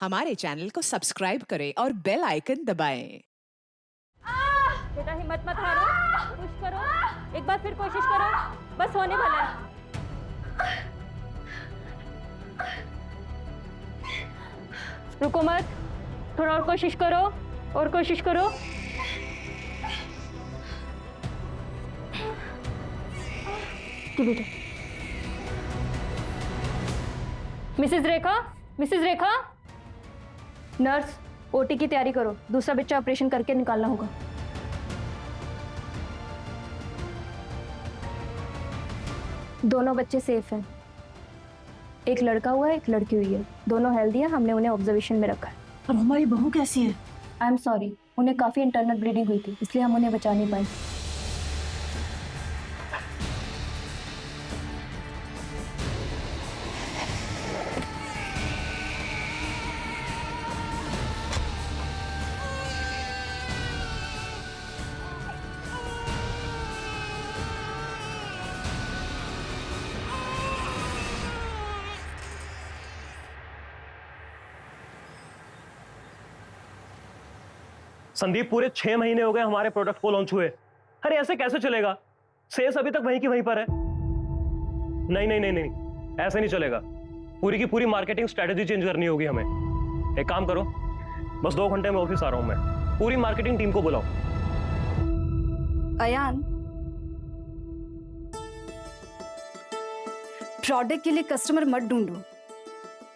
हमारे चैनल को सब्सक्राइब करें और बेल आइकन दबाएं। बेटा हिम्मत मत हारो, पुश करो, एक बार फिर कोशिश करो, बस होने वाला है। रुको मत, थोड़ा और कोशिश करो, और कोशिश करो। बेटा मिसेस रेखा, मिसेस रेखा, नर्स ओटी की तैयारी करो, दूसरा बच्चा ऑपरेशन करके निकालना होगा। दोनों बच्चे सेफ हैं, एक लड़का हुआ है, एक लड़की हुई है, दोनों हेल्दी हैं, हमने उन्हें ऑब्जर्वेशन में रखा है। और हमारी बहू कैसी है? आई एम सॉरी, उन्हें काफी इंटरनल ब्लीडिंग हुई थी, इसलिए हम उन्हें बचा नहीं पाए। संदीप, पूरे 6 महीने हो गए हमारे प्रोडक्ट को लॉन्च हुए। अरे ऐसे कैसे चलेगा? सेल्स अभी तक वहीं की वहीं पर है। नहीं नहीं नहीं नहीं, ऐसे नहीं चलेगा। पूरी की पूरी मार्केटिंग स्ट्रेटेजी चेंज करनी होगी हमें। एक काम करो, बस 2 घंटे में ऑफिस आ रहा हूं मैं। पूरी मार्केटिंग टीम को बुलाओ। अयान, प्रोडक्ट के लिए कस्टमर मत ढूंढो,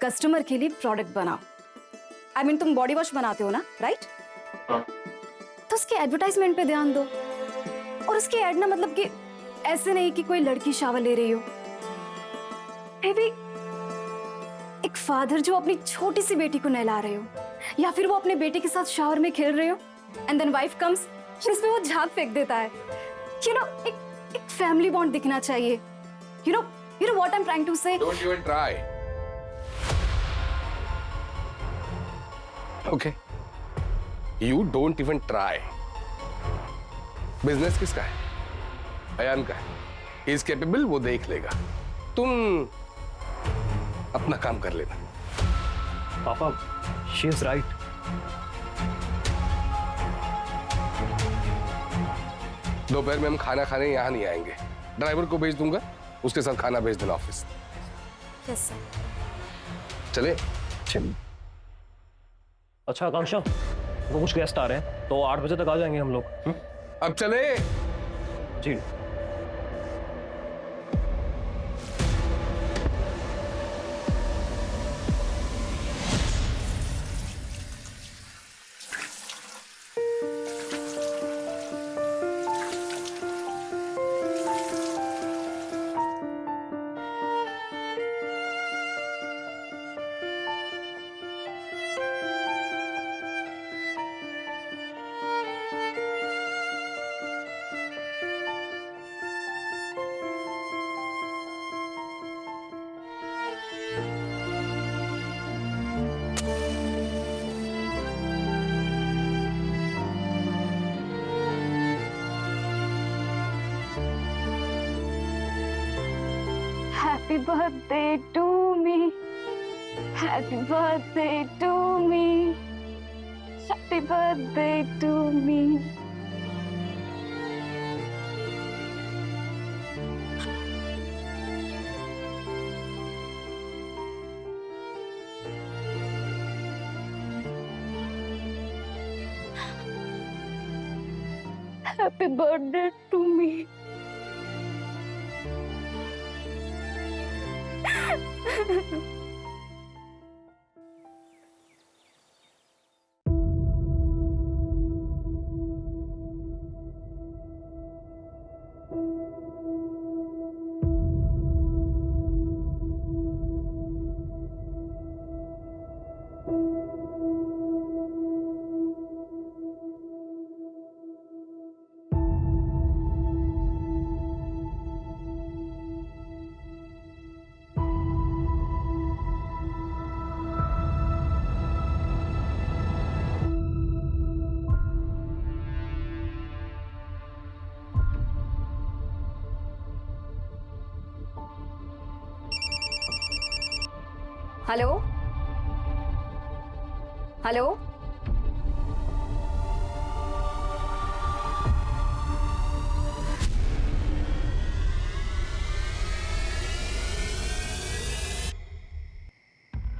कस्टमर के लिए प्रोडक्ट बनाओ। आई मीन तुम बॉडी वॉश बनाते हो ना, राइट? हाँ। तो उसके एडवर्टाइजमेंट पे ध्यान दो। और उसके ऐड ना, मतलब कि ऐसे नहीं कि कोई लड़की शावर ले रही हो, भी एक फादर जो अपनी छोटी सी बेटी को नहला रहे हो, या फिर वो अपने बेटे के साथ शावर में खेल रहे हो, एंड देन वाइफ कम्स, इसमें वो झाग फेंक देता है। यू नो, एक फैमिली बॉन्ड दिखना चाहिए। You know what I am trying to say. Don't even try. Okay. You don't even try. Business किसका है? अयान का है। He is capable, वो देख लेगा। तुम अपना काम कर लेना। पापा, शी इज राइट। दोपहर में हम खाना खाने यहाँ नहीं आएंगे। ड्राइवर को भेज दूंगा, उसके साथ खाना भेज देना ऑफिस। Yes sir. चले? अच्छा आकांक्षा, वो कुछ गेस्ट आ रहे हैं तो 8 बजे तक आ जाएंगे हम लोग। अब चले? जी। Happy birthday to me. Happy birthday to me. Happy birthday to me. Happy birthday to me. Hello, hello.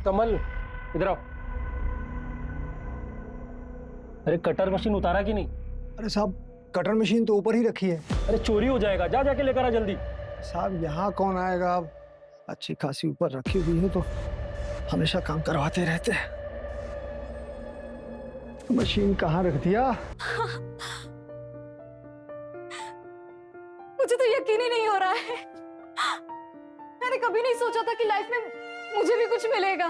Kamal इधर आओ। अरे कटर मशीन उतारा कि नहीं? अरे साहब, कटर मशीन तो ऊपर ही रखी है। अरे चोरी हो जाएगा, जा जाके लेकर आ जल्दी। साहब यहाँ कौन आएगा? अब अच्छी खासी ऊपर रखी हुई है तो हमेशा काम करवाते रहते हैं। मशीन कहाँ रख दिया? मुझे तो यकीन ही नहीं हो रहा है। मैंने कभी नहीं सोचा था कि लाइफ में मुझे भी कुछ मिलेगा।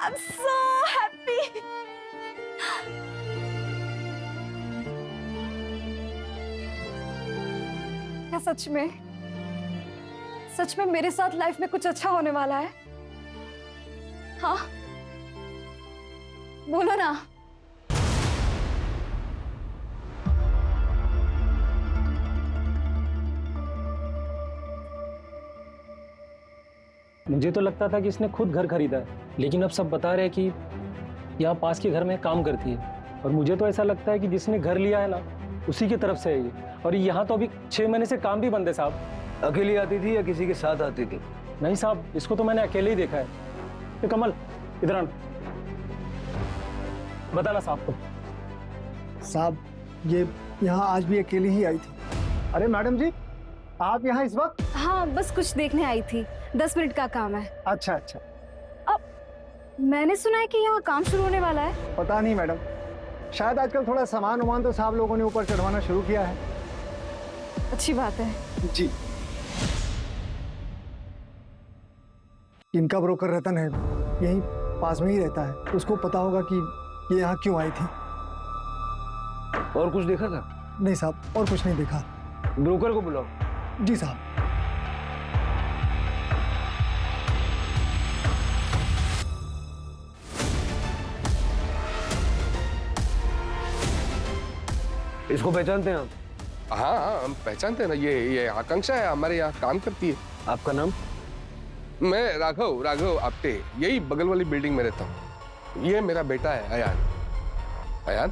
I'm so happy. क्या सच में मेरे साथ लाइफ में कुछ अच्छा होने वाला है? हाँ, बोलो ना। मुझे तो लगता था कि इसने खुद घर खरीदा है, लेकिन अब सब बता रहे हैं कि यहाँ पास के घर में काम करती है। और मुझे तो ऐसा लगता है कि जिसने घर लिया है ना, उसी की तरफ से है ये। और यहाँ तो अभी 6 महीने से काम भी बंद है साहब। अकेली आती थी या किसी के साथ आती थी? नहीं साहब, इसको तो मैंने अकेले ही देखा है। तो कमल इधर आना, बताना साहब को। साहब ये यहाँ आज भी अकेली ही आई थी। अरे मैडम जी, आप यहाँ इस वक्त? हाँ, बस कुछ देखने आई थी। 10 मिनट का काम है। अच्छा अच्छा। मैंने सुना है कि यहाँ काम शुरू होने वाला है। पता नहीं मैडम, शायद आजकल थोड़ा सामान वामान तो साहब लोगों ने ऊपर चढ़वाना शुरू किया है। अच्छी बात है। जी। इनका ब्रोकर रतन है, यहीं पास में ही रहता है। उसको पता होगा कि ये यहाँ क्यों आई थी। और कुछ देखा था? नहीं साहब, और कुछ नहीं देखा। ब्रोकर को बुलाओ। जी साहब। इसको पहचानते हैं आप? हाँ हाँ, हम पहचानते हैं ना। ये आकांक्षा है, हमारे यहाँ काम करती है। आपका नाम? मैं राघव आप्टे, यही बगल वाली बिल्डिंग में रहता हूँ। ये मेरा बेटा है अयान। अयान,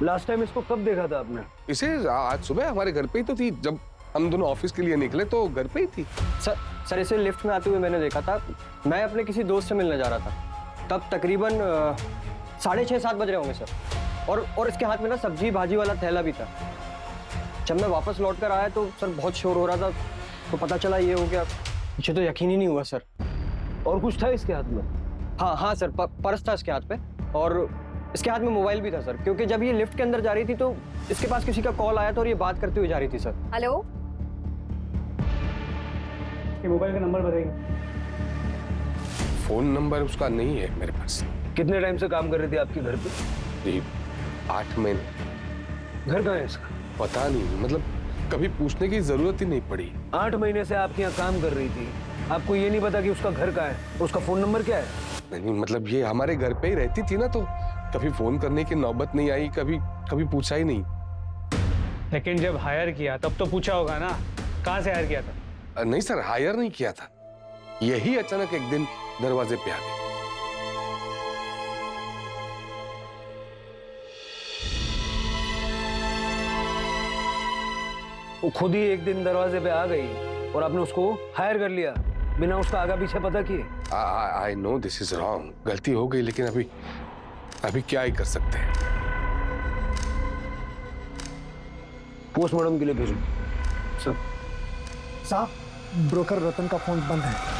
लास्ट टाइम इसको कब देखा था आपने? इसे आज सुबह हमारे घर पे ही तो थी। जब हम दोनों ऑफिस के लिए निकले तो घर पे ही थी। सर इसे लिफ्ट में आते हुए मैंने देखा था। मैं अपने किसी दोस्त से मिलने जा रहा था, तब तकरीबन 6:30-7 बज रहे होंगे सर। और इसके हाथ में ना सब्जी भाजी वाला थैला भी था। जब मैं वापस लौट कर आया तो सर बहुत शोर हो रहा था, तो पता चला ये हो गया। मुझे तो यकीन ही नहीं हुआ सर। और कुछ था इसके हाथ में? हाँ सर, पर्स था इसके हाथ पे, और इसके हाथ में मोबाइल भी था सर। क्योंकि जब ये लिफ्ट के अंदर जा रही थी तो इसके पास किसी का कॉल आया था और ये बात करते हुए जा रही थी सर। हेलो। ये मोबाइल का नंबर बताइए। फोन नंबर उसका नहीं है मेरे पास। कितने टाइम से काम कर रही थी आपके घर पे? जी 8 महीने। घर कहाँ है इसका? पता नहीं, मतलब कभी पूछने की जरूरत ही नहीं पड़ी। 8 महीने से आपके यहाँ काम कर रही थी, आपको ये नहीं पता कि उसका घर कहाँ है, उसका फोन नंबर क्या है? नहीं, मतलब ये हमारे घर पे ही रहती थी ना, तो कभी फोन करने की नौबत नहीं आई, कभी पूछा ही नहीं। लेकिन जब हायर किया तब तो पूछा होगा ना, कहाँ से हायर किया था? नहीं सर, हायर नहीं किया था। यही अचानक एक दिन दरवाजे पे आ गई। वो खुद ही एक दिन दरवाजे पे आ गई और आपने उसको हायर कर लिया बिना उसका आगा पीछे पता किए। I know this is wrong, गलती हो गई, लेकिन अभी क्या ही कर सकते हैं। पोस्टमार्टम के लिए भेजो सर। साहब ब्रोकर रतन का फोन बंद है।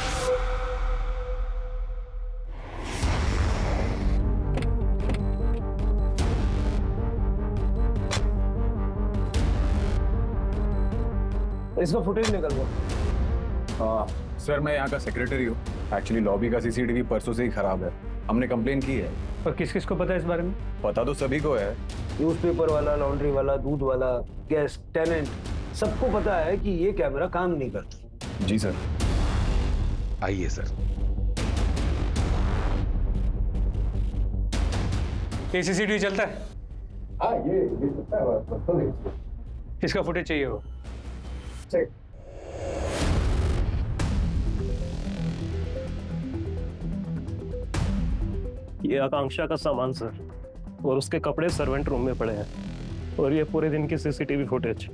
इसका फुटेज निकल गया। सर मैं यहाँ का सेक्रेटरी हूँ। एक्चुअली लॉबी का सीसीटीवी परसों से ही खराब है, हमने कंप्लेन की है। और किस किस को पता है इस बारे में? पता तो सभी को है। न्यूज़पेपर वाला, लॉन्ड्री वाला, दूध वाला, गेस्ट, टेनेंट, सबको पता है कि ये कैमरा काम नहीं करता। जी सर। आइए सर। ये सीसीटीवी चलता है? हाँ ये चलता है। इसका फुटेज चाहिए हो। ये आकांक्षा का सामान सर, और उसके कपड़े सर्वेंट रूम में पड़े हैं, और ये पूरे दिन की सीसीटीवी फुटेज।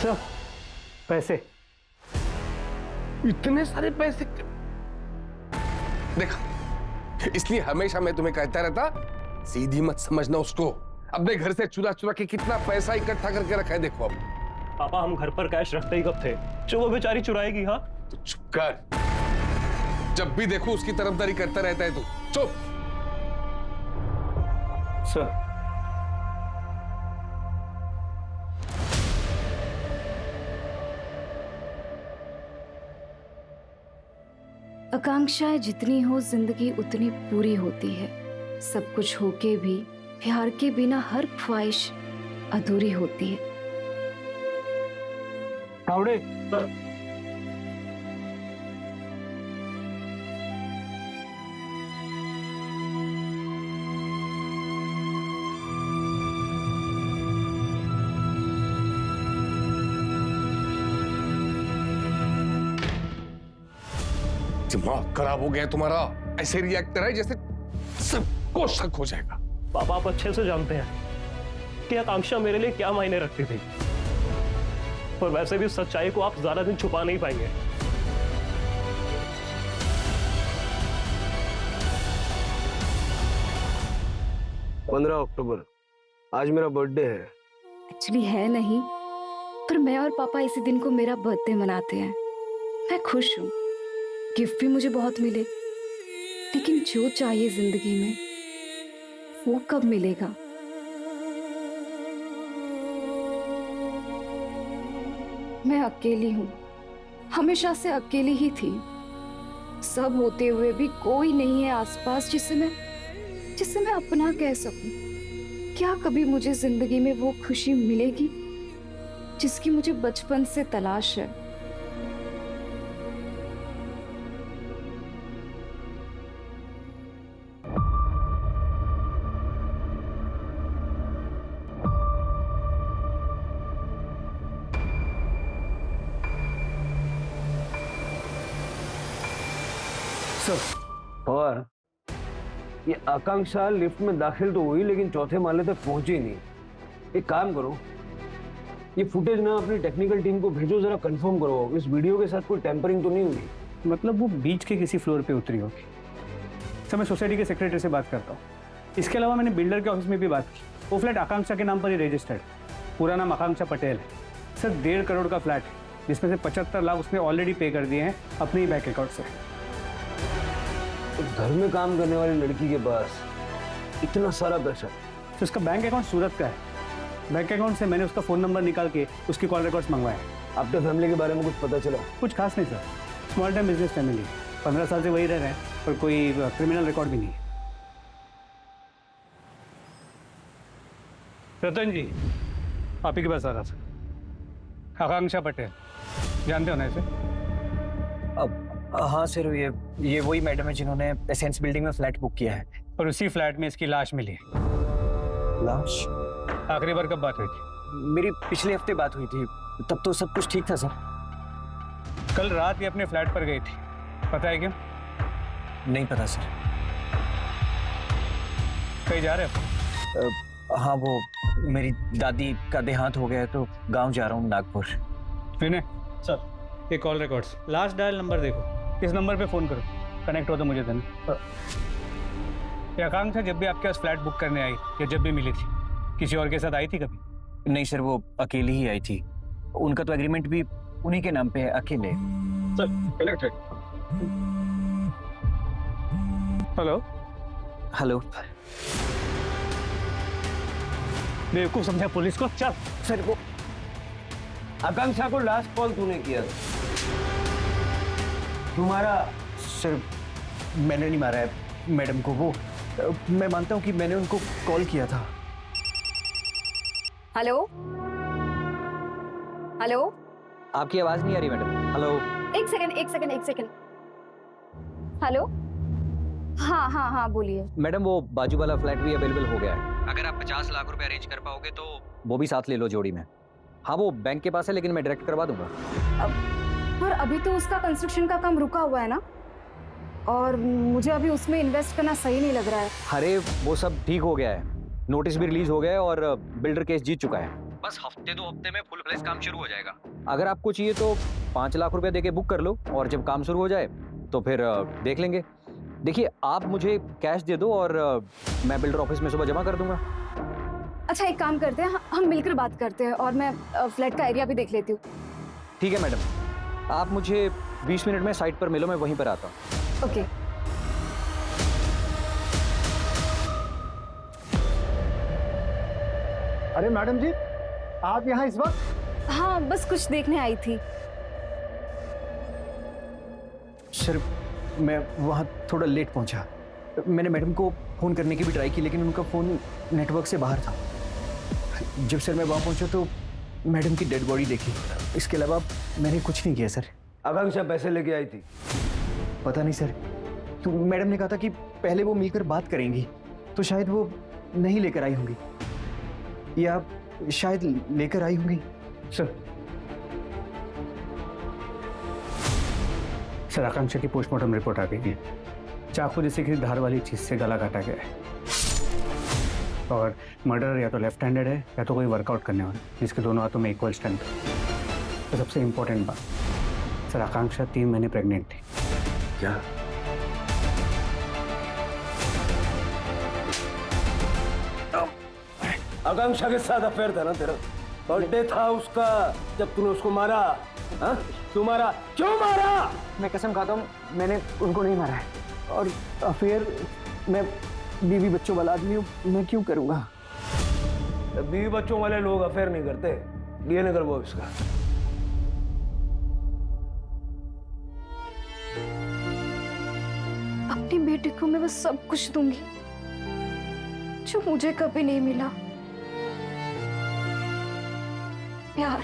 सर पैसे। इतने सारे पैसे? देखा, इसलिए हमेशा मैं तुम्हें कहता रहता, सीधी मत समझना उसको। अपने घर से चुरा चुरा के कितना पैसा इकट्ठा करके रखा है देखो अब। पापा हम घर पर कैश रखते ही कब थे जो वो बेचारी चुराएगी? हाँ तो चुप कर, जब भी देखो उसकी तरफदारी करता रहता है तू। चुप। सर आकांक्षाएं जितनी हो जिंदगी उतनी पूरी होती है। सब कुछ होके भी प्यार के बिना हर ख्वाहिश अधूरी होती है। तावड़े दिमाग खराब हो गया तुम्हारा। ऐसे रिएक्ट कर रहा है जैसे सबको शक हो जाएगा। पापा आप अच्छे से जानते हैं कि आकांक्षा मेरे लिए क्या मायने रखती थी, और वैसे भी सच्चाई को आप ज्यादा दिन छुपा नहीं पाएंगे। अक्टूबर आज मेरा बर्थडे है। एक्चुअली है नहीं, पर मैं और पापा इसी दिन को मेरा बर्थडे मनाते हैं। मैं खुश हूँ, गिफ्ट भी मुझे बहुत मिले, लेकिन जो चाहिए जिंदगी में वो कब मिलेगा? मैं अकेली हूँ, हमेशा से अकेली ही थी। सब होते हुए भी कोई नहीं है आसपास जिसे मैं अपना कह सकूं। क्या कभी मुझे जिंदगी में वो खुशी मिलेगी जिसकी मुझे बचपन से तलाश है? और ये आकांक्षा लिफ्ट में दाखिल तो हुई लेकिन चौथे माले तक पहुंची नहीं। एक काम करो, ये फुटेज ना अपनी टेक्निकल टीम को भेजो, जरा कंफर्म करो इस वीडियो के साथ कोई टेम्परिंग तो नहीं हुई। मतलब वो बीच के किसी फ्लोर पे उतरी होगी। सर मैं सोसाइटी के सेक्रेटरी से बात करता हूँ। इसके अलावा मैंने बिल्डर के ऑफिस में भी बात की। वो फ्लैट आकांक्षा के नाम पर ही रजिस्टर्ड। पूरा नाम आकांक्षा पटेल है। सर 1.5 करोड़ का फ्लैट है, जिसमें से 75 लाख उसने ऑलरेडी पे कर दिए हैं अपने ही बैंक अकाउंट से। तो घर में काम करने वाली लड़की के पास इतना सारा पैसा? तो उसका बैंक अकाउंट सूरत का है। बैंक अकाउंट से मैंने उसका फ़ोन नंबर निकाल के उसकी कॉल रिकॉर्ड्स मंगवाए। आपके फैमिली के बारे में कुछ पता चला? कुछ खास नहीं sir, small time business family. 15 साल से वही रह रहे हैं, और कोई क्रिमिनल रिकॉर्ड भी नहीं है। रतन जी आप ही के पास आ रहा था। आकांक्षा पटेल जानते हो ना इसे? अब हाँ सर, ये वही मैडम है जिन्होंने एसेंस बिल्डिंग में फ्लैट बुक किया है। और उसी फ्लैट में इसकी लाश मिली। लाश? आखिरी बार कब बात हुई थी? मेरी पिछले हफ्ते बात हुई थी, तब तो सब कुछ ठीक था सर। कल रात ये अपने फ्लैट पर गई थी, पता है क्यों? नहीं पता सर। कहीं जा रहे हो? हाँ, वो मेरी दादी का देहांत हो गया है तो गांव जा रहा हूँ, नागपुर। विनय सर, ये call records, last dial number देखो, इस नंबर पे फोन करो, कनेक्ट हो तो मुझे देना। ये आकांक्षा जब भी आपके पास फ्लैट बुक करने आई या जब भी मिली थी, किसी और के साथ आई थी कभी? नहीं सर, वो अकेली ही आई थी। उनका तो एग्रीमेंट भी उन्हीं के नाम पे है, अकेले। सर कनेक्ट है। Hello hello. बेवकूफ समझा पुलिस को? चल सर, वो आकांक्षा को लास्ट कॉल तूने किया? तुम्हारा? सर मैंने नहीं मारा है मैडम को। वो मैं मानता हूँ कि मैंने उनको कॉल किया था। हेलो हेलो, आपकी आवाज नहीं आ रही मैडम। हेलो। एक सेकंड। हेलो, हाँ हाँ हाँ बोलिए। मैडम वो बाजू वाला फ्लैट भी अवेलेबल हो गया है। अगर आप 50 लाख रुपए अरेंज कर पाओगे तो वो भी साथ ले लो जोड़ी में। हाँ वो बैंक के पास है लेकिन मैं डायरेक्ट करवा दूंगा। पर अभी तो उसका कंस्ट्रक्शन का काम रुका हुआ है ना, और मुझे अभी उसमें इन्वेस्ट करना सही नहीं लग रहा है। अरे वो सब ठीक हो गया है, नोटिस भी रिलीज हो गया है और बिल्डर केस जीत चुका है। बस हफ्ते 2 हफ्ते में फुल फ्लेज काम शुरू हो जाएगा। अगर आपको चाहिए तो 5 लाख रुपए देके बुक कर लो और जब काम शुरू हो जाए तो फिर देख लेंगे। देखिए आप मुझे कैश दे दो और मैं बिल्डर ऑफिस में सुबह जमा कर दूंगा। अच्छा एक काम करते हैं, हम मिलकर बात करते हैं और मैं फ्लैट का एरिया भी देख लेती हूँ। ठीक है मैडम, आप मुझे 20 मिनट में साइट पर मिलो, मैं वहीं पर आता हूँ। ओके। अरे मैडम जी, आप यहाँ इस वक्त? हाँ बस कुछ देखने आई थी। सर मैं वहाँ थोड़ा लेट पहुँचा। मैंने मैडम को फ़ोन करने की भी ट्राई की लेकिन उनका फ़ोन नेटवर्क से बाहर था। जब सर मैं वहाँ पहुँचा तो मैडम की डेड बॉडी देखी, इसके अलावा मैंने कुछ नहीं किया सर। आकांक्षा पैसे लेके आई थी? पता नहीं सर, तो मैडम ने कहा था कि पहले वो मिलकर बात करेंगी, तो शायद वो नहीं लेकर आई होंगी या शायद लेकर आई होंगी। सर आकांक्षा की पोस्टमार्टम रिपोर्ट आ गई है। चाकू जैसे किसी धार वाली चीज से गला काटा गया है और मर्डर या तो लेफ्ट हैंडेड है या तो कोई वर्कआउट करने वाला जिसके दोनों हाथों में इक्वल स्ट्रेंथ। तो सबसे इंपॉर्टेंट बात सर, आकांक्षा 3 महीने प्रेग्नेंट थी। क्या? आकांक्षा के साथ अफेयर था ना तेरा? बर्थडे था उसका जब तूने उसको मारा। हाँ? क्यों मारा? क्यों मारा? मैं कसम खाता हूँ मैंने उनको नहीं मारा है। और अफेयर, मैं बीवी बच्चों वाला आदमी हूँ, मैं क्यों करूँगा? बीवी बच्चों वाले लोग अफेयर नहीं करते। डीएनए करवाओ इसका। अपनी बेटी को मैं बस सब कुछ दूंगी जो मुझे कभी नहीं मिला। प्यार,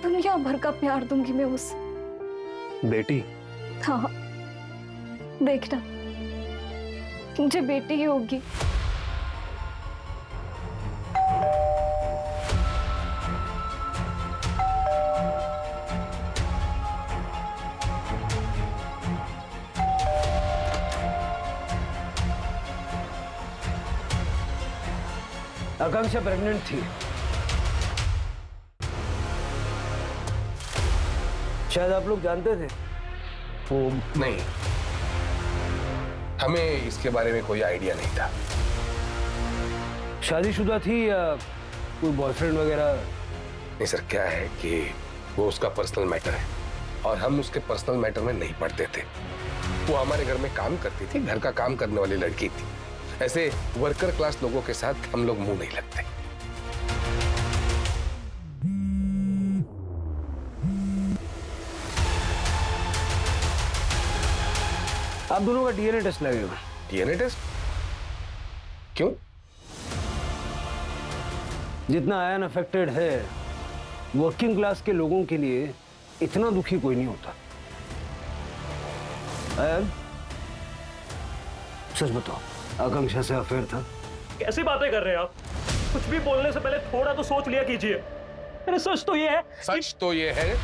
दुनिया भर का प्यार दूंगी मैं उसे। बेटी? हाँ देखना, मुझे बेटी ही होगी। आकांक्षा प्रेग्नेंट थी, शायद आप लोग जानते थे। वो नहीं, हमें इसके बारे में कोई आइडिया नहीं था। शादीशुदा थी या कोई बॉयफ्रेंड वगैरह? नहीं सर, क्या है कि वो उसका पर्सनल मैटर है और हम उसके पर्सनल मैटर में नहीं पड़ते थे। वो हमारे घर में काम करती थी, घर का काम करने वाली लड़की थी। ऐसे वर्कर क्लास लोगों के साथ हम लोग मुंह नहीं लगते। आप दोनों का डीएनए टेस्ट लगेगा। DNA test? क्यों? जितना आयन अफेक्टेड है, वर्किंग क्लास के लोगों के लिए इतना दुखी कोई नहीं होता। आयन, सच बताओ, आकांक्षा से अफेयर था? कैसी बातें कर रहे हैं आप? कुछ भी बोलने से पहले थोड़ा तो सोच लिया कीजिए। अरे सच तो ये है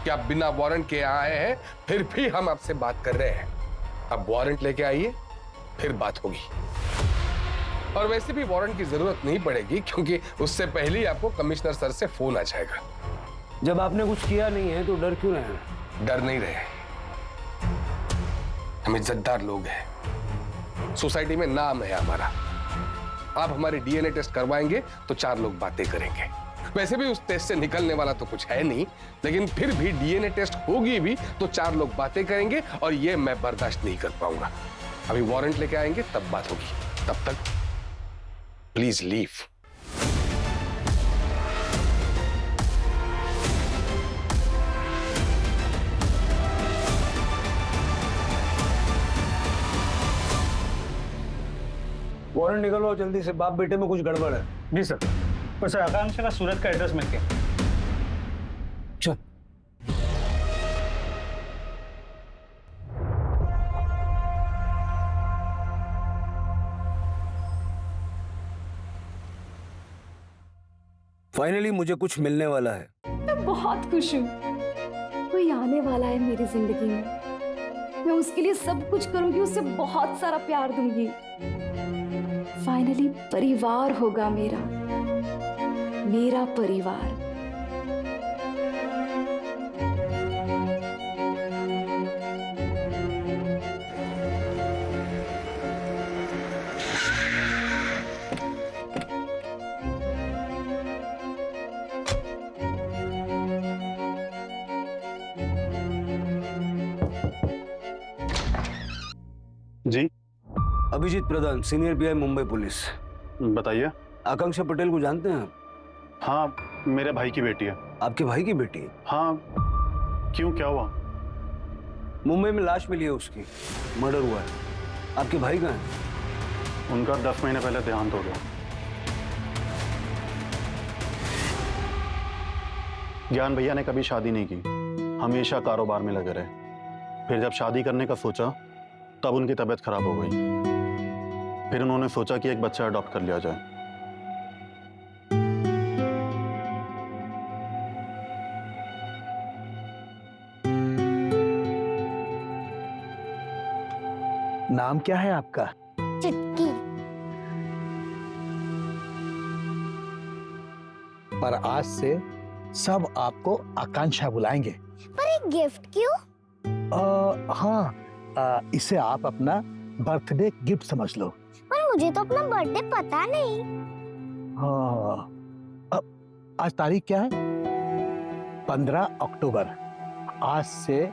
कि आप बिना वारंट के आए हैं, फिर भी हम आपसे बात कर रहे हैं। अब वारंट लेके आइए, फिर बात होगी। और वैसे भी वारंट की जरूरत नहीं पड़ेगी क्योंकि उससे पहले ही आपको कमिश्नर सर से फोन आ जाएगा। जब आपने कुछ किया नहीं है तो डर क्यों रहे? डर नहीं रहे, हम इज्जतदार लोग हैं, सोसाइटी में नाम है हमारा। आप हमारे डीएनए टेस्ट करवाएंगे तो 4 लोग बातें करेंगे। वैसे भी उस टेस्ट से निकलने वाला तो कुछ है नहीं, लेकिन फिर भी डीएनए टेस्ट होगी भी तो 4 लोग बातें करेंगे और ये मैं बर्दाश्त नहीं कर पाऊंगा। अभी वारंट लेके आएंगे तब बात होगी। तब तक प्लीज लीव। वारंट निकलवाओ जल्दी से, बाप बेटे में कुछ गड़बड़ है। जी सर। पर सर आकांक्षा का सूरत का एड्रेस मिल गया। चल। फाइनली मुझे कुछ मिलने वाला है। मैं बहुत खुश हूँ। कोई आने वाला है मेरी जिंदगी में। मैं उसके लिए सब कुछ करूंगी, उसे बहुत सारा प्यार दूंगी। फाइनली परिवार होगा मेरा परिवार। जी अभिजीत प्रधान, सीनियर पीआई मुंबई पुलिस। बताइए। आकांक्षा पटेल को जानते हैं आप? हाँ, मेरे भाई की बेटी है। आपके भाई की बेटी? हाँ, क्यों, क्या हुआ? मुंबई में लाश मिली है उसकी, मर्डर हुआ है। आपके भाई कहाँ हैं? उनका 10 महीने पहले देहांत हो गया। ज्ञान भैया ने कभी शादी नहीं की, हमेशा कारोबार में लगे रहे। फिर जब शादी करने का सोचा तब उनकी तबीयत खराब हो गई। फिर उन्होंने सोचा कि एक बच्चा अडॉप्ट कर लिया जाए। नाम क्या है आपका? चुटकी। पर आज से सब आपको आकांक्षा बुलाएंगे। पर एक गिफ्ट क्यों? हाँ, इसे आप अपना बर्थडे गिफ्ट समझ लो। पर मुझे तो अपना बर्थडे पता नहीं। हाँ, अब आज तारीख क्या है? 15 अक्टूबर। आज से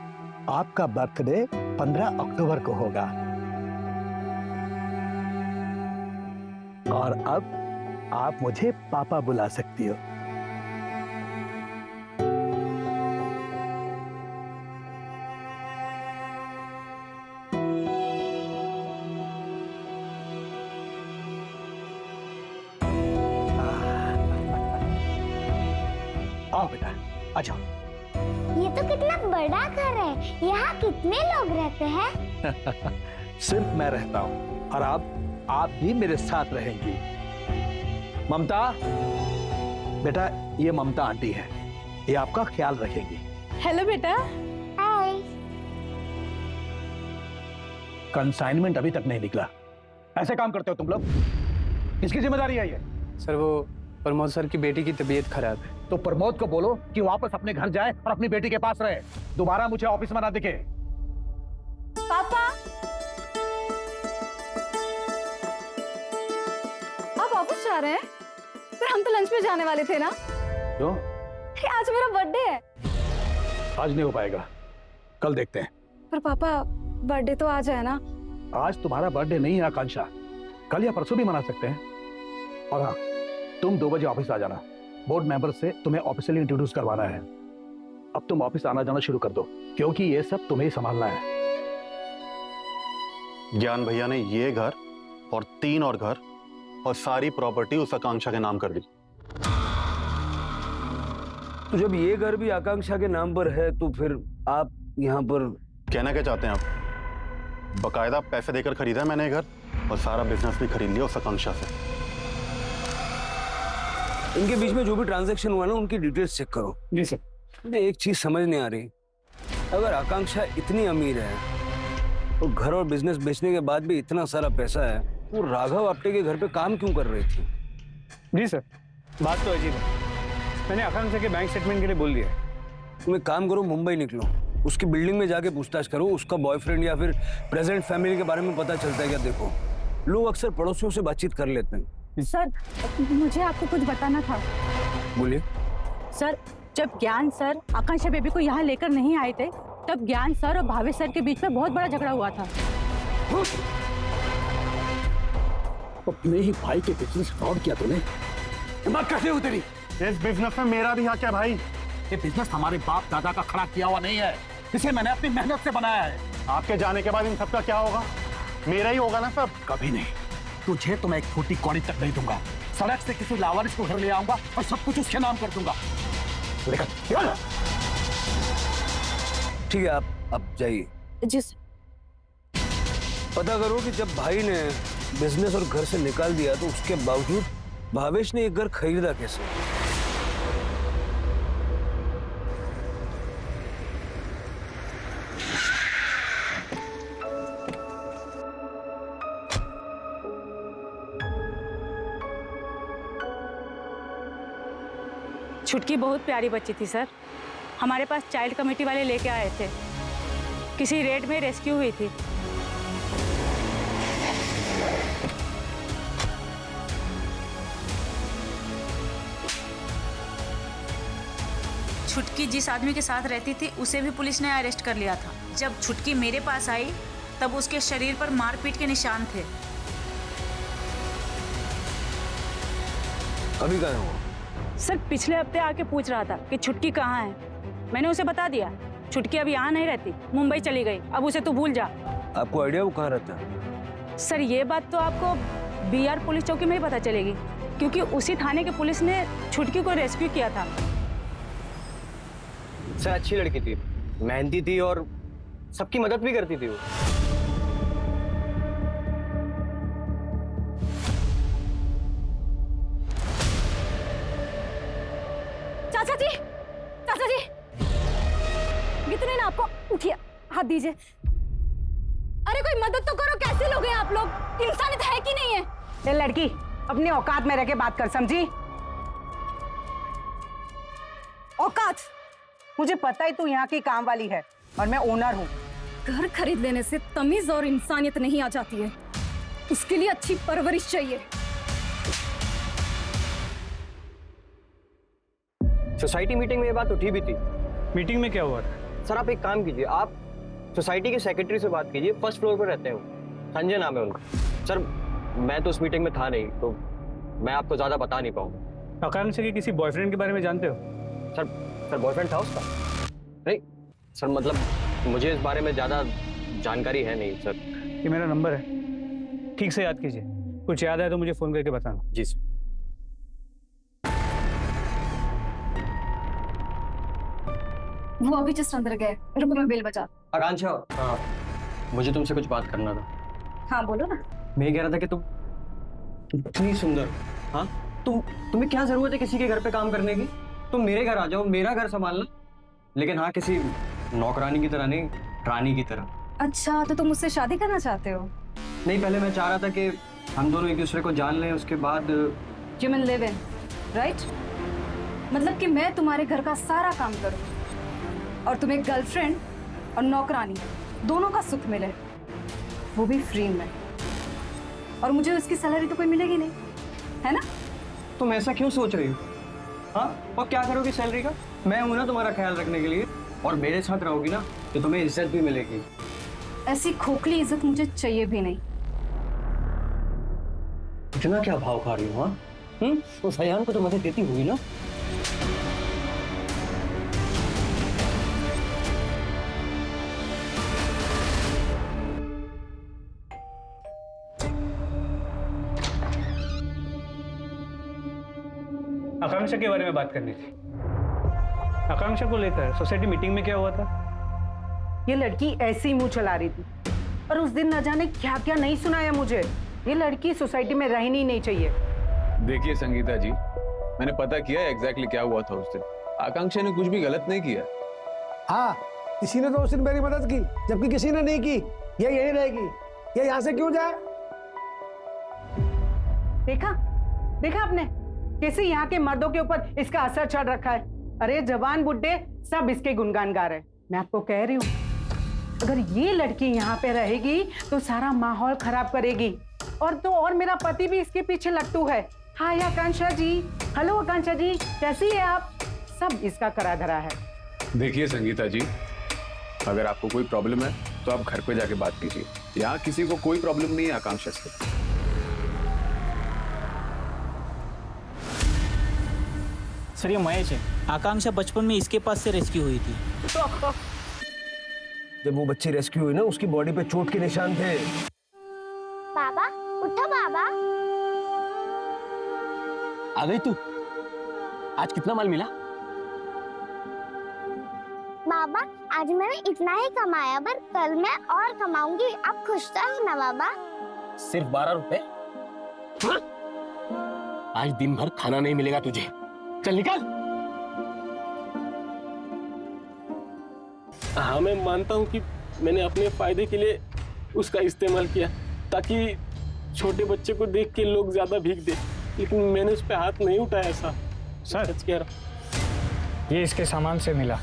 आपका बर्थडे 15 अक्टूबर को होगा। और अब आप मुझे पापा बुला सकती हो। आओ बेटा, आ जाओ। ये तो कितना बड़ा घर है। यहाँ कितने लोग रहते हैं? सिर्फ मैं रहता हूँ और आप भी मेरे साथ रहेंगी। ममता, बेटा ये ममता आंटी है, ये आपका ख्याल रखेगी। हेलो बेटा। हाय। कंसाइनमेंट अभी तक नहीं निकला। ऐसे काम करते हो तुम लोग? किसकी जिम्मेदारी है ये? सर वो प्रमोद सर की बेटी की तबीयत खराब है। तो प्रमोद को बोलो कि वापस अपने घर जाए और अपनी बेटी के पास रहे। दोबारा मुझे ऑफिस में ना दिखे। पापा, आप ऑफिस जा रहे हैं? पर हम तो लंच में जाने वाले थे ना। क्यों? आज मेरा बर्थडे है। आज नहीं हो पाएगा, कल देखते हैं। पर पापा, बर्थडे तो आज है ना। आज तुम्हारा बर्थडे नहीं है आकांक्षा, कल या परसों भी मना सकते हैं। और हाँ, तुम 2 बजे ऑफिस आ जाना। बोर्ड मेंबर से तुम्हें ऑफिशियली इंट्रोड्यूस करवाना है। अब तुम ऑफिस आना जाना शुरू कर दो, क्योंकि ये सब तुम्हें ही संभालना है। ज्ञान भैया ने ये घर और 3 और घर और सारी प्रॉपर्टी उस आकांक्षा के नाम कर दी। तो जब ये घर भी आकांक्षा के नाम पर है तो फिर आप यहाँ पर कहना क्या चाहते हैं आप? बकायदा पैसे देकर खरीदा है मैंने ये घर और सारा बिजनेस भी खरीद लिया उस आकांक्षा से। इनके बीच में जो भी ट्रांजैक्शन हुआ ना, उनकी डिटेल्स चेक करो। जी सर। मुझे एक चीज समझ नहीं आ रही, अगर आकांक्षा इतनी अमीर है और घर और बिजनेस बेचने के बाद भी इतना सारा पैसा है, वो राघव आप्टे के घर पे काम क्यों कर रही थी? जी सर, बात तो अजीब है। मैंने आकांक्षा के बैंक स्टेटमेंट के लिए बोल दिया। तुम एक काम करो, मुंबई निकलो, उसकी बिल्डिंग में जाके पूछताछ करो। उसका बॉयफ्रेंड या फिर प्रेजेंट फैमिली के बारे में पता चलता है क्या? देखो, लोग अक्सर पड़ोसियों से बातचीत कर लेते हैं। सर, मुझे आपको कुछ बताना था। बोलिए। सर, जब ज्ञान सर आकांक्षा बेबी को यहाँ लेकर नहीं आए थे, तब ज्ञान सर और भावेश सर के बीच में बहुत बड़ा झगड़ा हुआ था। अपने ही भाई के बिजनेस फ्रॉड किया तूने। हिम्मत कैसे हुई तेरी? इस बिजनेस में मेरा भी हक है भाई। ये बिजनेस हमारे बाप दादा का खड़ा किया हुआ नहीं है, इसे मैंने अपनी मेहनत से बनाया है। आपके जाने के बाद इन सबका क्या होगा? मेरा ही होगा ना सब। कभी नहीं, तुझे तो मैं एक छोटी कौड़ी तक नहीं दूंगा। सड़क से किसी लावारिस को घर ले आऊंगा और सब कुछ उसके नाम कर दूंगा। लेकिन ठीक है, आप अब जाइए। जी पता करो कि जब भाई ने बिजनेस और घर से निकाल दिया तो उसके बावजूद भावेश ने एक घर खरीदा कैसे। छुटकी बहुत प्यारी बच्ची थी सर। हमारे पास चाइल्ड कमेटी वाले लेके आए थे। किसी रेड में रेस्क्यू हुई थी। छुटकी जिस आदमी के साथ रहती थी उसे भी पुलिस ने अरेस्ट कर लिया था। जब छुटकी मेरे पास आई तब उसके शरीर पर मारपीट के निशान थे। अभी कहाँ हो? सर पिछले हफ्ते आके पूछ रहा था कि छुटकी कहाँ है। मैंने उसे बता दिया छुटकी अब यहाँ नहीं रहती, मुंबई चली गई। अब उसे तू भूल जा। आपको आइडिया वो कहाँ रहता है? सर ये बात तो आपको बीआर पुलिस चौकी में ही पता चलेगी, क्योंकि उसी थाने के पुलिस ने छुटकी को रेस्क्यू किया था। सर अच्छी लड़की थी, मेहनती थी और सबकी मदद भी करती थी वो। चाचा जी, चाचा जी, कितने ना आपको उठिए, हाथ दीजिए। अरे कोई मदद तो करो, कैसे लोग हैं आप लोग? इंसानियत है कि नहीं है? ये लड़की अपनी औकात में रह के बात कर, समझी? औकात? मुझे पता है तू यहाँ की काम वाली है और मैं ओनर हूँ। घर खरीद लेने से तमीज और इंसानियत नहीं आ जाती है, उसके लिए अच्छी परवरिश चाहिए। सोसाइटी मीटिंग में ये बात उठी भी थी। मीटिंग में क्या हुआ था? सर आप एक काम कीजिए, आप सोसाइटी के सेक्रेटरी से बात कीजिए। फर्स्ट फ्लोर पर रहते हैं वो, संजय नाम है उनका। सर मैं तो उस मीटिंग में था नहीं, तो मैं आपको ज्यादा बता नहीं पाऊंगा। आकांक्षा के किसी बॉयफ्रेंड के बारे में जानते हो? सर बॉयफ्रेंड था उसका? नहीं सर, मतलब मुझे इस बारे में ज्यादा जानकारी है नहीं सर। ये मेरा नंबर है, ठीक से याद कीजिए। कुछ याद है तो मुझे फोन करके बताना। जी सर। वो अभी जस्ट अंदर गए, रुको मैं बेल बजा। आकांक्षा, हाँ मुझे तुमसे कुछ बात करना था। हाँ बोलो ना। मैं कह रहा था कि तुम इतनी सुंदर, हाँ तुम्हें क्या जरूरत है किसी के घर पे काम करने की? तुम मेरे घर आ जाओ, मेरा घर संभालना, लेकिन हाँ किसी नौकरानी की तरह नहीं, रानी की तरह। अच्छा तो तुम मुझसे शादी करना चाहते हो? नहीं, पहले मैं चाह रहा था कि हम दोनों एक दूसरे को जान लें, उसके बाद You mean live in, right? मतलब कि मैं तुम्हारे घर का सारा काम करूं और तुम्हें गर्लफ्रेंड और नौकरानी दोनों का सुख मिले, वो भी फ्री में। और मुझे उसकी सैलरी तो कोई मिलेगी नहीं, है ना? तुम ऐसा क्यों सोच रही हो? हाँ, और क्या करोगी सैलरी का? मैं हूं ना तुम्हारा ख्याल रखने के लिए, और मेरे साथ रहोगी ना तो तुम्हें इज्जत भी मिलेगी। ऐसी खोखली इज्जत मुझे चाहिए भी नहीं। इतना क्या भाव खा रही हो? हाँ तो सयान को तो मदद देती हुई ना। आकांक्षा के बारे में बात करनी थी। आकांक्षा को लेकर सोसाइटी मीटिंग में क्या हुआ था? ये लड़की ऐसे ही मुंह चला रही थी और उस दिन न जाने क्या क्या नहीं सुनाया मुझे। ये लड़की सोसाइटी में रहनी नहीं चाहिए। देखिए संगीता जी, मैंने पता किया एग्जैक्टली क्या हुआ था उस दिन। आकांक्षा ने कुछ भी गलत नहीं किया। हाँ, किसी ने तो उस दिन मेरी मदद की, जबकि किसी ने नहीं की। ये यही रहेगी, ये यहाँ से क्यों जाए? देखा देखा आपने कैसे यहाँ के मर्दों के ऊपर इसका असर चढ़ रखा है। अरे जवान बुड्ढे सब इसके गुणगान गा रहे हैं। मैं आपको कह रही हूँ, अगर ये लड़की यहाँ पे रहेगी तो सारा माहौल खराब करेगी। और मेरा पति भी इसके पीछे लट्टू है। हाय आकांक्षा जी, हेलो आकांक्षा जी, कैसी है आप? सब इसका करा धरा है। देखिए संगीता जी, अगर आपको कोई प्रॉब्लम है तो आप घर पे जाके बात कीजिए। यहाँ किसी को कोई प्रॉब्लम नहीं है आकांक्षा से। सर ये महेश है। आकांक्षा बचपन में इसके पास से रेस्क्यू हुई थी। जब वो बच्ची रेस्क्यू हुई ना, उसकी बॉडी पे चोट के निशान थे। पापा उठो पापा। बाबा। आ गई तू? आज कितना माल मिला? बाबा आज मैंने इतना ही कमाया, पर कल मैं और कमाऊंगी। आप खुश तो हो ना बाबा? सिर्फ 12 रुपए? हाँ? आज दिन भर खाना नहीं मिलेगा तुझे, चल निकल। हाँ मैं मानता हूँ कि मैंने अपने फायदे के लिए उसका इस्तेमाल किया ताकि छोटे बच्चे को देख के लोग ज्यादा भीख दे, लेकिन मैंने उस पर हाथ नहीं उठाया। ऐसा सच कह रहा। ये इसके सामान से मिला।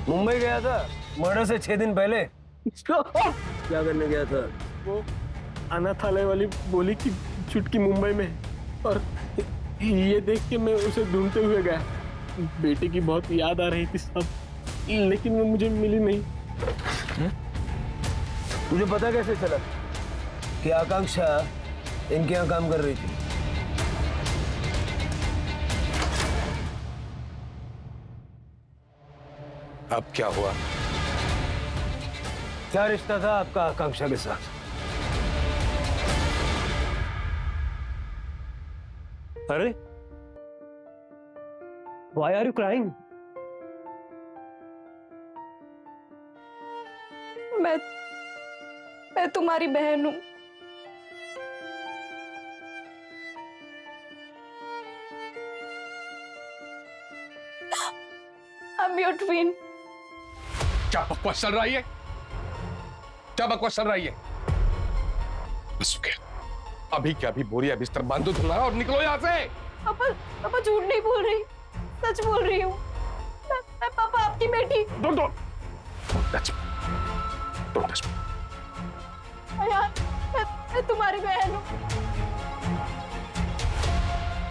मुंबई गया था मर्डर से 6 दिन पहले। क्या करने गया था? वो अनाथालय वाली बोली कि चुटकी मुंबई में, और ये देख के मैं उसे ढूंढते हुए गया। बेटी की बहुत याद आ रही थी सब, लेकिन वो मुझे मिली नहीं। तुझे पता कैसे चला कि आकांक्षा इनके यहाँ काम कर रही थी? अब क्या हुआ? क्या रिश्ता था आपका आकांक्षा के साथ? अरे why are you crying? मैं तुम्हारी बहन हूं। I'm your twin. क्या बकवास चल रही है? क्या बकवास चल रही है? बस हो गया। अभी क्या अभी बोरिया बिस्तर बांधो तुम्हारा और निकलो यहाँ से। पापा झूठ नहीं बोल रही, सच बोल रही हूँ। मैं पापा आपकी बेटी। Don't touch me. Don't touch me. यार, मैं तुम्हारी बहन हूँ।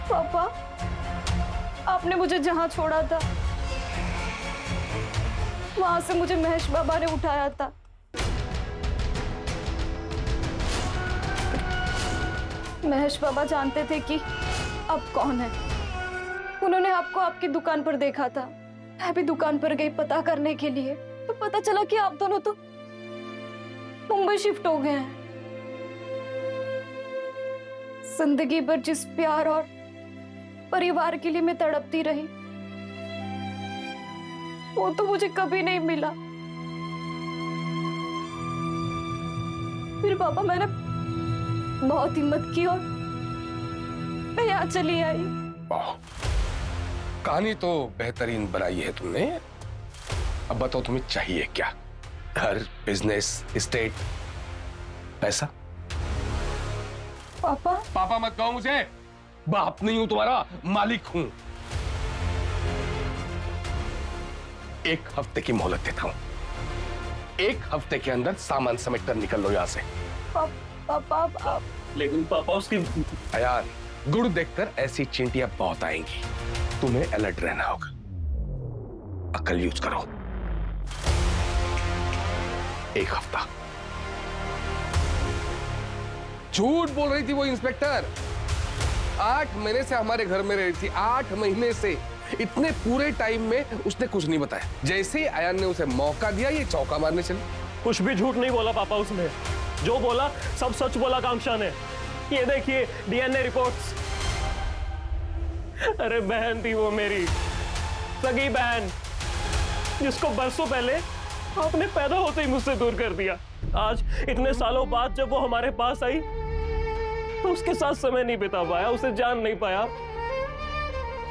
पापा, आपने मुझे जहाँ छोड़ा था वहां से मुझे महेश बाबा ने उठाया था। महेश बाबा जानते थे कि अब कौन है। उन्होंने आपको आपकी दुकान पर देखा था। मैं भी दुकान पर गई पता करने के लिए, तो पता चला कि आप दोनों तो मुंबई शिफ्ट हो गए हैं। जिंदगी भर जिस प्यार और परिवार के लिए मैं तड़पती रही, वो तो मुझे कभी नहीं मिला। फिर पापा मैंने बहुत हिम्मत की और मैं यहाँ चली आई। कहानी तो बेहतरीन बनाई है तुमने। अब बताओ तुम्हें चाहिए क्या? घर, बिजनेस, एस्टेट, पैसा? पापा पापा मत कहो मुझे। बाप नहीं हूं तुम्हारा, मालिक हूं। 1 हफ्ते की मोहलत देता हूं। 1 हफ्ते के अंदर सामान समेट कर निकल लो यहां से। पापा लेकिन पापा उसकी अयान, गुड़ देखकर ऐसी चींटियां बहुत आएंगी। तुम्हें अलर्ट रहना होगा। अकल यूज करो। 1 हफ्ता। झूठ बोल रही थी वो इंस्पेक्टर। 8 महीने से हमारे घर में रही थी। 8 महीने से। इतने पूरे टाइम में उसने कुछ नहीं बताया। जैसे ही अयान ने उसे मौका दिया, ये चौका मारने चली। कुछ भी झूठ नहीं बोला पापा उसने। जो बोला सब सच बोला आकांक्षा ने। ये देखिए डीएनए रिपोर्ट्स। अरे बहन थी वो मेरी, सगी बहन, जिसको बरसों पहले आपने पैदा होते ही मुझसे दूर कर दिया। आज इतने सालों बाद जब वो हमारे पास आई तो उसके साथ समय नहीं बिता पाया, उसे जान नहीं पाया।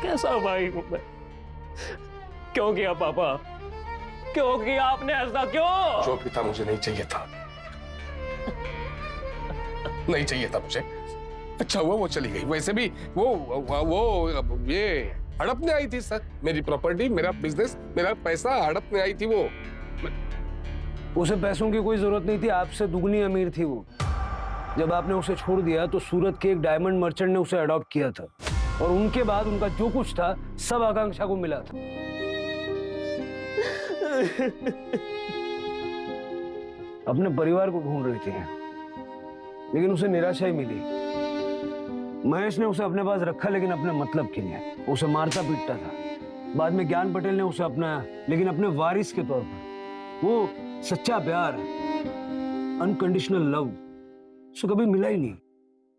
कैसा भाई हूं मैं? क्यों किया पापा? क्यों किया आपने ऐसा? क्यों? जो भी था मुझे नहीं चाहिए था। नहीं चाहिए था मुझे। अच्छा हुआ वो चली गई। वैसे भी वो ये हड़पने आई थी सर। मेरी प्रॉपर्टी, मेरा बिजनेस, मेरा पैसा हड़पने आई थी वो। उसे पैसों की कोई जरूरत नहीं थी। आपसे दुगनी अमीर थी वो। जब आपने उसे छोड़ दिया तो सूरत के एक डायमंड मर्चेंट ने उसे अडॉप्ट किया था, और उनके बाद उनका जो कुछ था सब आकांक्षा को मिला था। अपने परिवार को ढूंढ रही थी, लेकिन उसे निराशा ही मिली। महेश ने उसे अपने पास रखा लेकिन अपने मतलब के लिए, उसे मारता पीटता था। बाद में ज्ञान पटेल ने उसे अपनाया, लेकिन अपने वारिस के तौर पर। वो सच्चा प्यार, अनकंडीशनल लव उसे कभी मिला ही नहीं।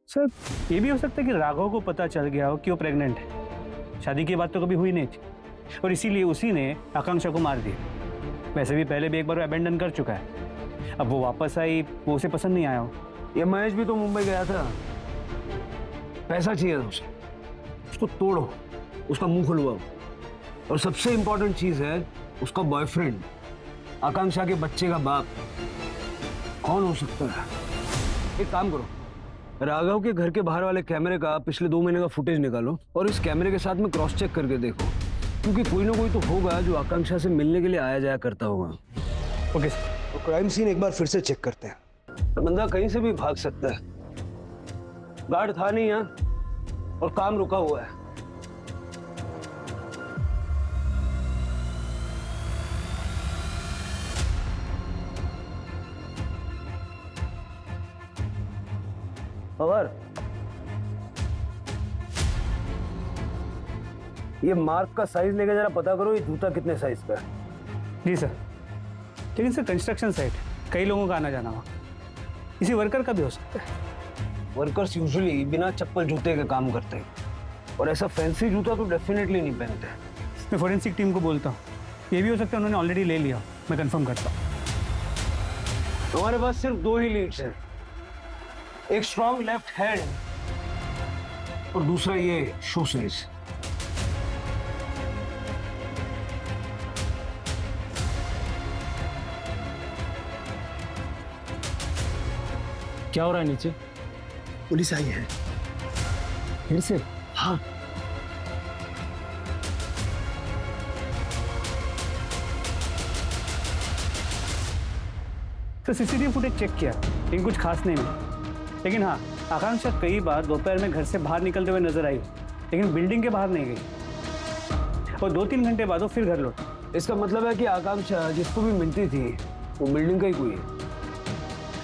सर ये भी हो सकता है कि राघव को पता चल गया हो कि वो प्रेग्नेंट है। शादी की बात तो कभी हुई नहीं थी और इसीलिए उसी ने आकांक्षा को मार दिया। वैसे भी पहले भी एक बार अबेंडन कर चुका है। अब वो वापस आई, वो उसे पसंद नहीं आया हो। ये महेश भी तो मुंबई गया था, पैसा चाहिए था उसे, उसको तोड़ो, उसका मुंह खुलवाओ। और सबसे इंपॉर्टेंट चीज है उसका बॉयफ्रेंड, आकांक्षा के बच्चे का बाप कौन हो सकता है? एक काम करो, राघव के घर के बाहर वाले कैमरे का पिछले 2 महीने का फुटेज निकालो और इस कैमरे के साथ में क्रॉस चेक करके देखो, क्योंकि कोई ना कोई तो होगा जो आकांक्षा से मिलने के लिए आया जाया करता होगा। Okay sir. तो क्राइम सीन एक बार फिर से चेक करते हैं। बंदा कहीं से भी भाग सकता है, गार्ड था नहीं यहाँ और काम रुका हुआ है। और ये मार्क का साइज लेके जरा पता करो, ये जूता कितने साइज का है। जी सर। लेकिन सर कंस्ट्रक्शन साइट, कई लोगों का आना जाना हुआ, किसी वर्कर का भी हो सकता है। वर्कर्स यूजुअली बिना चप्पल जूते के काम करते हैं और ऐसा फैंसी जूता तो डेफिनेटली नहीं पहनते। मैं फॉरेंसिक टीम को बोलता हूँ, ये भी हो सकता है उन्होंने ऑलरेडी ले लिया, मैं कंफर्म करता हूँ। हमारे पास सिर्फ 2 ही लीड्स हैं, एक स्ट्रॉन्ग लेफ्ट हैंड और दूसरा ये शू साइज। क्या हो रहा है नीचे? पुलिस आई है फिर से? हाँ। तो सीसीटीवी फुटेज चेक किया, लेकिन कुछ खास नहीं मिला। लेकिन हाँ, आकांक्षा कई बार दोपहर में घर से बाहर निकलते हुए नजर आई, लेकिन बिल्डिंग के बाहर नहीं गई और 2-3 घंटे बाद वो फिर घर लौटी। इसका मतलब है कि आकांक्षा जिसको भी मिलती थी वो बिल्डिंग का ही कोई है।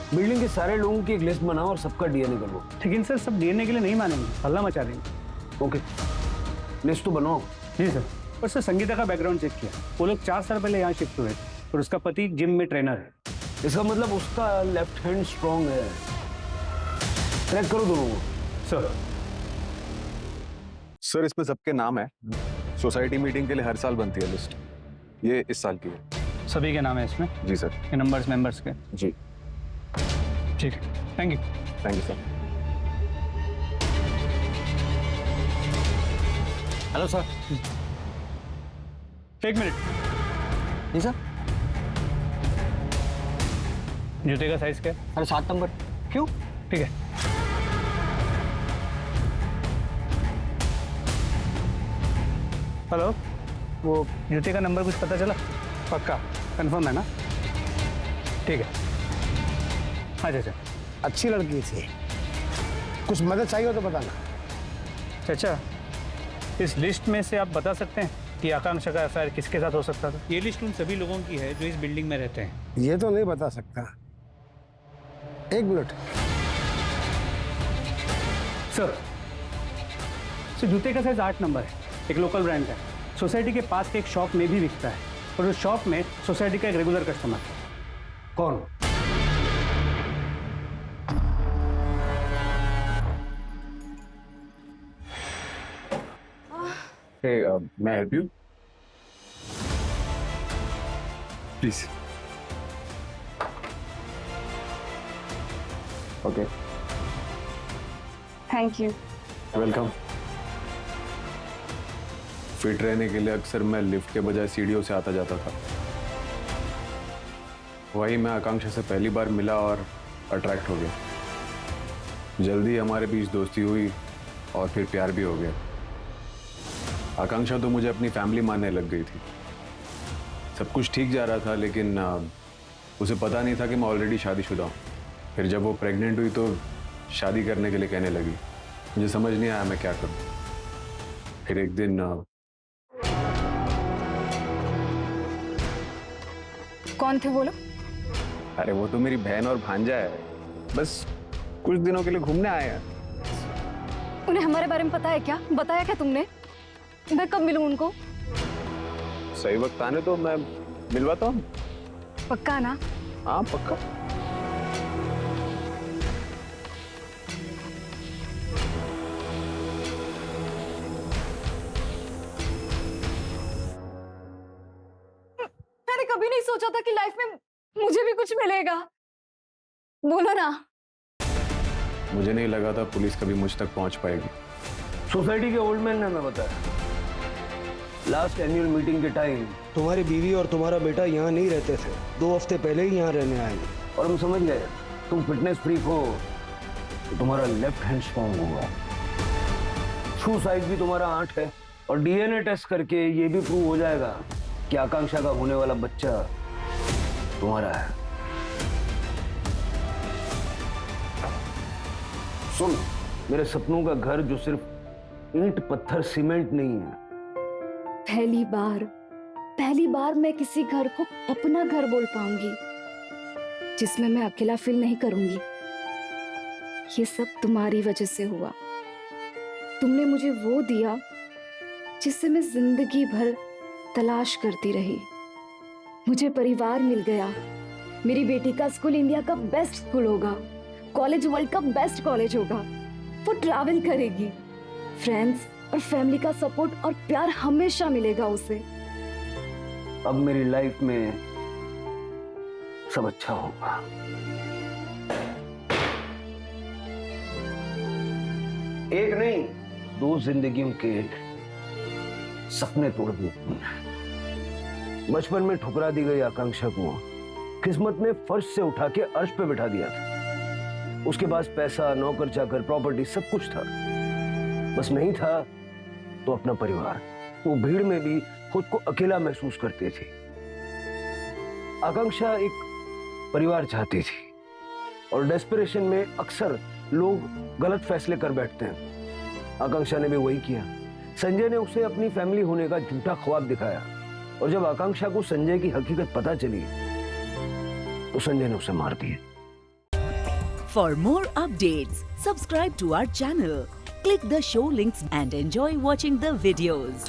बिल्डिंग के सारे लोगों की एक लिस्ट बनाओ और सबका डीएनए कर लो। लेकिन सर सब डीएनए के लिए नहीं मानेंगे, हल्ला मचा देंगे। ओके, लिस्ट तो बनाओ। जी सर। और सर संगीता का बैकग्राउंड चेक किया, वो लोग 4 साल पहले यहाँ शिफ्ट हुए और उसका पति जिम में ट्रेनर है। इसका मतलब उसका लेफ्ट हैंड स्ट्रॉन्ग है। ट्रैक करो दोनों को। सर इसमें सबके नाम है, सोसाइटी मीटिंग के लिए हर साल बनती है लिस्ट, ये इस साल की है। सभी के नाम है इसमें? जी सर। ये नंबर्स मेंबर्स के? जी। ठीक है, thank you. Thank you sir. Hello sir. 1 minute. जी सर। जूते का साइज क्या है? अरे 7 नंबर। क्यों? ठीक है। हेलो, वो जूते का नंबर कुछ पता चला? पक्का कंफर्म है ना? ठीक है। अच्छा। अच्छी लड़की थी, कुछ मदद चाहिए हो तो बताना। चाचा, इस लिस्ट में से आप बता सकते हैं कि आकांक्षा का अफेयर किसके साथ हो सकता था? ये लिस्ट उन सभी लोगों की है जो इस बिल्डिंग में रहते हैं। ये तो नहीं बता सकता। 1 मिनट। सर जूते का साइज 8 नंबर है, एक लोकल ब्रांड का है। सोसाइटी के पास के एक शॉप में भी बिकता है और उस शॉप में सोसाइटी का एक रेगुलर कस्टमर है। कौन? मैं help you please? Okay, thank you. Welcome. Fit रहने के लिए अक्सर मैं लिफ्ट के बजाय सीढ़ियों से आता जाता था। वही मैं आकांक्षा से पहली बार मिला और अट्रैक्ट हो गया। जल्दी हमारे बीच दोस्ती हुई और फिर प्यार भी हो गया। आकांक्षा तो मुझे अपनी फैमिली मानने लग गई थी। सब कुछ ठीक जा रहा था, लेकिन उसे पता नहीं था कि मैं ऑलरेडी शादीशुदा हूँ। फिर जब वो प्रेग्नेंट हुई तो शादी करने के लिए कहने लगी। मुझे समझ नहीं आया मैं क्या करूँ। फिर एक दिन कौन थे वो लोग? अरे वो तो मेरी बहन और भांजा है, बस कुछ दिनों के लिए घूमने आए हैं। उन्हें हमारे बारे में पता है क्या? बताया क्या तुमने? मैं कब मिलूं उनको? सही वक्त आने तो मैं मिलवाता हूँ। पक्का ना? हाँ पक्का। मैंने कभी नहीं सोचा था कि लाइफ में मुझे भी कुछ मिलेगा। बोलो ना। मुझे नहीं लगा था पुलिस कभी मुझ तक पहुंच पाएगी। सोसाइटी के ओल्ड मैन ने हमें बताया, लास्ट एनुअल मीटिंग के टाइम तुम्हारी बीवी और तुम्हारा बेटा यहाँ नहीं रहते थे, 2 हफ्ते पहले ही यहाँ रहने आए और हम समझ गए तुम फिटनेस फ्रीक हो तो तुम्हारा लेफ्ट हैंड स्ट्रॉन्ग होगा। शू साइज भी तुम्हारा 8 है और डीएनए टेस्ट करके ये भी प्रूव हो जाएगा कि आकांक्षा का होने वाला बच्चा तुम्हारा है। सुन, मेरे सपनों का घर जो सिर्फ ईंट पत्थर सीमेंट नहीं है। पहली बार मैं किसी घर को अपना घर बोल पाऊंगी जिसमें मैं अकेला फील नहीं करूंगी। ये सब तुम्हारी वजह से हुआ। तुमने मुझे वो दिया जिससे मैं जिंदगी भर तलाश करती रही। मुझे परिवार मिल गया। मेरी बेटी का स्कूल इंडिया का बेस्ट स्कूल होगा, कॉलेज वर्ल्ड का बेस्ट कॉलेज होगा। वो ट्रैवल करेगी। फ्रेंड्स और फैमिली का सपोर्ट और प्यार हमेशा मिलेगा उसे। अब मेरी लाइफ में सब अच्छा होगा। एक नहीं, 2 जिंदगियों के सपने तोड़ दिए। बचपन में ठुकरा दी गई आकांक्षा को किस्मत ने फर्श से उठा के अर्श पे बिठा दिया था। उसके पास पैसा, नौकर चाकर, प्रॉपर्टी सब कुछ था, बस नहीं था तो अपना परिवार। वो भीड़ में भी खुद को अकेला महसूस करती थी। आकांक्षा एक परिवार चाहती थी और डेस्परेशन में अक्सर लोग गलत फैसले कर बैठते हैं। आकांक्षा ने भी वही किया। संजय ने उसे अपनी फैमिली होने का झूठा ख्वाब दिखाया और जब आकांक्षा को संजय की हकीकत पता चली तो संजय ने उसे मार दिया। For more updates, subscribe to our channel, click the show links and enjoy watching the videos.